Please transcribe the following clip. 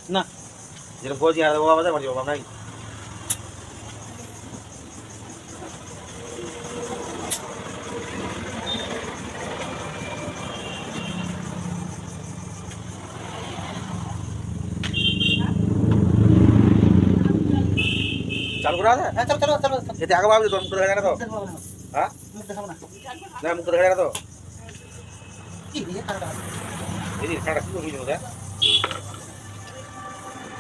না যেটা বোঝি আর বাবা বাবা বাবা নাই চালু করা আছে? হ্যাঁ চলো চলো চলো এতে আগে ভাবছি তোর মুখ দেখা যায় না তো? হ্যাঁ মুখ দেখাবো না না মুখ দেখা যায় না তো? কি দিয়ে খারাপ এই যে খারাপ কি করবি